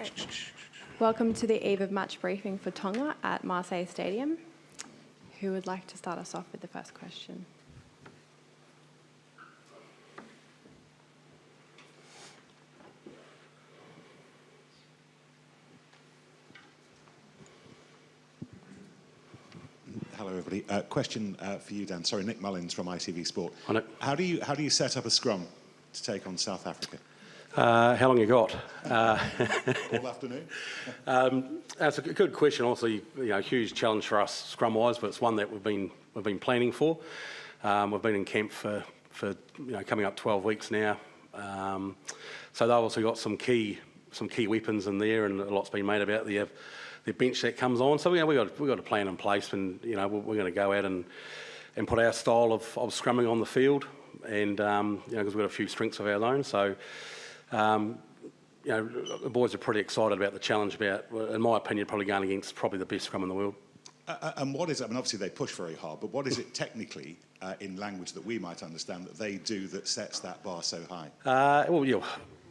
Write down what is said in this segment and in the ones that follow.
Great. Welcome to the eve of match briefing for Tonga at Marseille Stadium. Who would like to start us off with the first question? Hello, everybody. Question for you, Dan. Sorry, Nick Mullins from ITV Sport. Hi, Nick. How do you set up a scrum to take on South Africa? How long you got? All afternoon. That's a good question. Obviously, huge challenge for us scrum-wise, but it's one that we've been planning for. We've been in camp for coming up 12 weeks now. So they've also got some key weapons in there, and a lot's been made about the bench that comes on. So we've got a plan in place, and we're going to go out and put our style of scrumming on the field, and because we've got a few strengths of our own. So the boys are pretty excited about the challenge. In my opinion, probably going against the best scrum in the world. And what is it? I mean, obviously they push very hard, but what is it technically in language that we might understand that they do that sets that bar so high?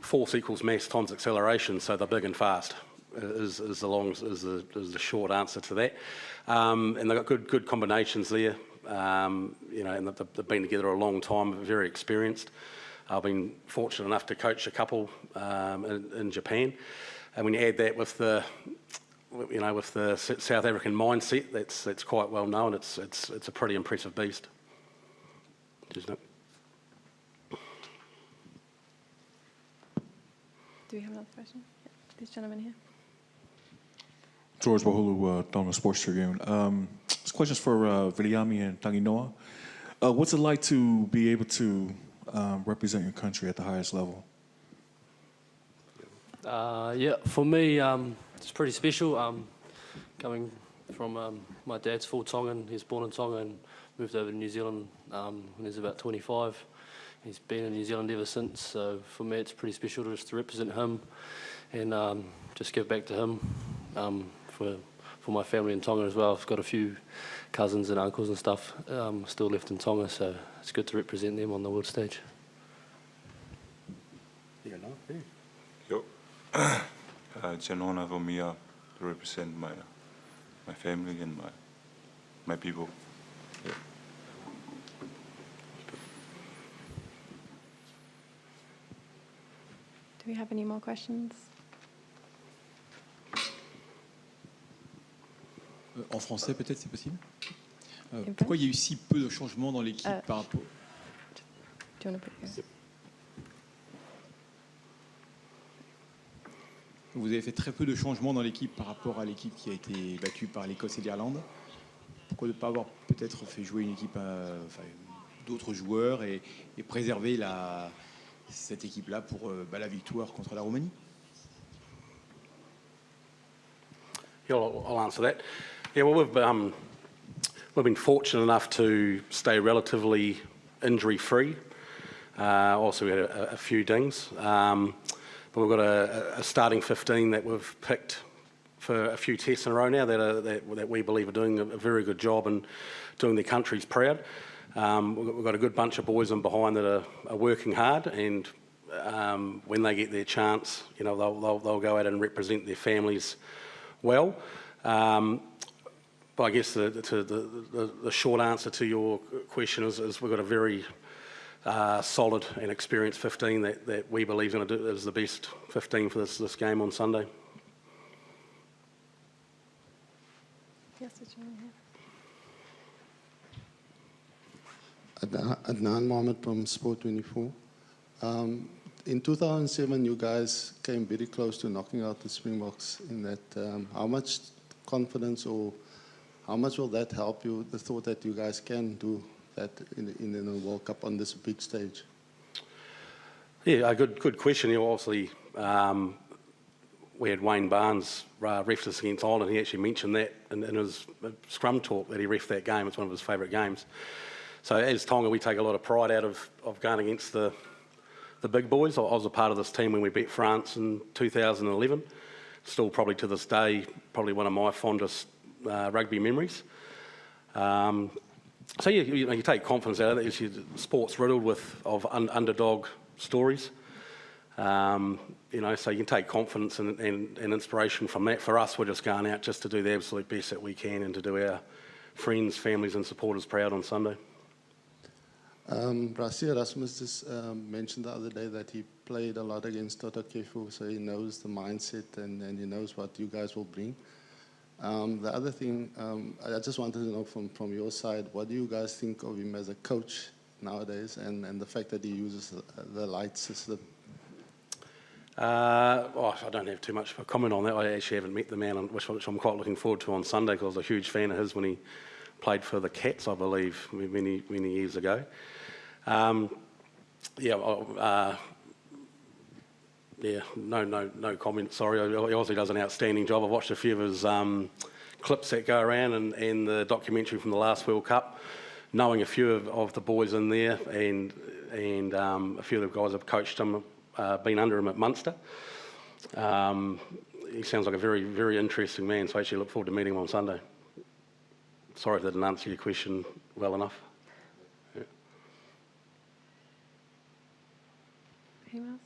Force equals mass times acceleration, so they're big and fast. Is the short answer to that, and they've got good combinations there. And they've been together a long time, very experienced. I've been fortunate enough to coach a couple in Japan, and when you add that with the South African mindset, that's quite well known. It's a pretty impressive beast. Cheers, Nick. Do we have another question? Yeah, this gentleman here. George Bahulu, Tonga Sports Tribune. This question's for Viliami and Tanginoa. What's it like to be able to represent your country at the highest level? For me, it's pretty special. Coming from my dad's full Tongan. He was born in Tonga and moved over to New Zealand when he was about 25. He's been in New Zealand ever since. So for me, it's pretty special just to represent him and just give back to him. For my family in Tonga as well. I've got a few cousins and uncles and stuff still left in Tonga, so it's good to represent them on the world stage. Yo, it's an honor for me to represent my family and my people. Yeah. Do we have any more questions? En français, peut-être, c'est possible. Pourquoi il y a eu si peu de changements dans l'équipe par rapport... Vous avez fait très peu de changements dans l'équipe par rapport à l'équipe qui a été battue par l'Écosse et l'Irlande. Pourquoi ne pas avoir peut-être fait jouer une équipe, d'autres joueurs et préserver cette équipe-là pour la victoire contre la Roumanie? Yeah, I'll answer that. Yeah, well, we've been fortunate enough to stay relatively injury-free. Also, we had a few dings, but we've got a starting 15 that we've picked for a few tests in a row now that we believe are doing a very good job and doing their countries proud. We've got a good bunch of boys in behind that are working hard, and when they get their chance, they'll go out and represent their families well. But I guess the short answer to your question is we've got a very solid and experienced 15 that we believe is the best 15 for this game on Sunday. Yes, it's right here. Adnan Mohammed from Sport 24. In 2007, you guys came very close to knocking out the Springboks in that. How much confidence or how much will that help you, the thought that you guys can do that in the World Cup on this big stage? Yeah, a good question. Obviously, we had Wayne Barnes ref us against Ireland. He actually mentioned that in his scrum talk that he reffed that game. It's one of his favourite games. So as Tonga, we take a lot of pride out of going against the big boys. I was a part of this team when we beat France in 2011. Still probably to this day, probably one of my fondest rugby memories. So yeah, you take confidence out of it. Sport's riddled of underdog stories. You know, so you can take confidence and inspiration from that. For us, we're just going out just to do the absolute best that we can and to do our friends, families and supporters proud on Sunday. Rassi Erasmus just mentioned the other day that he played a lot against Toto Kefu, so he knows the mindset and he knows what you guys will bring. The other thing, I just wanted to know from your side, what do you guys think of him as a coach nowadays and the fact that he uses the light system? I don't have too much of a comment on that. I actually haven't met the man, which I'm quite looking forward to on Sunday, because I was a huge fan of his when he played for the Cats, I believe, many years ago. No comment, sorry. He obviously does an outstanding job. I've watched a few of his clips that go around and the documentary from the last World Cup, knowing a few of the boys in there and a few of the guys have coached him, been under him at Munster. He sounds like a very, very interesting man, so I actually look forward to meeting him on Sunday. Sorry if I didn't answer your question well enough. Yeah. Anyone else?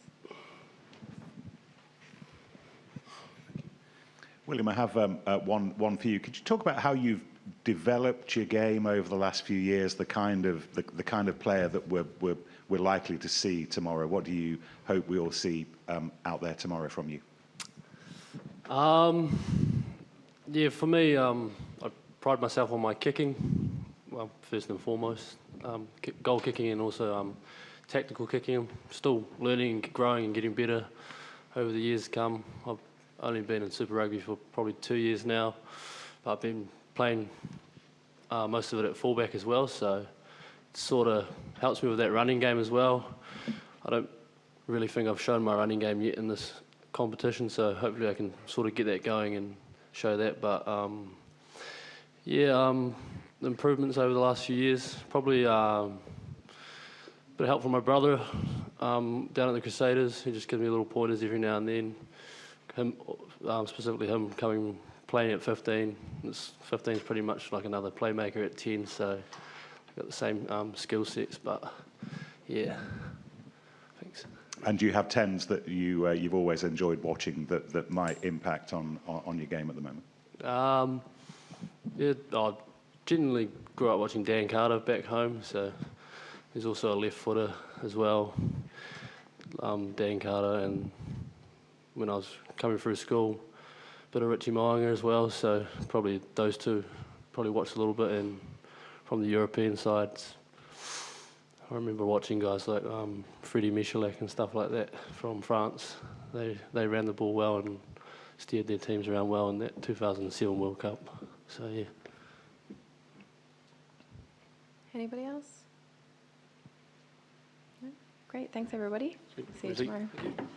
William, I have one for you. Could you talk about how you've developed your game over the last few years, the kind of player that we're likely to see tomorrow? What do you hope we all see out there tomorrow from you? Yeah, for me, I pride myself on my kicking, well, first and foremost, goal kicking and also tactical kicking. I'm still learning and growing and getting better over the years to come. I've only been in Super Rugby for probably 2 years now, but I've been playing most of it at fullback as well, so it sort of helps me with that running game as well. I don't really think I've shown my running game yet in this competition, so hopefully I can sort of get that going and show that. But improvements over the last few years. Probably a bit of help from my brother down at the Crusaders. He just gives me little pointers every now and then. Specifically him playing at 15. 15 is pretty much like another playmaker at 10, so I've got the same skill sets, but yeah, thanks. And do you have 10s that you've always enjoyed watching that might impact on your game at the moment? I generally grew up watching Dan Carter back home, so he's also a left footer as well. Dan Carter, and when I was coming through school, a bit of Richie Moanga as well, so probably those two probably watched a little bit. And from the European sides, I remember watching guys like Freddie Michalak and stuff like that from France. They ran the ball well and steered their teams around well in that 2007 World Cup. So yeah. Anybody else? No? Great, thanks everybody. See you tomorrow. Thank you.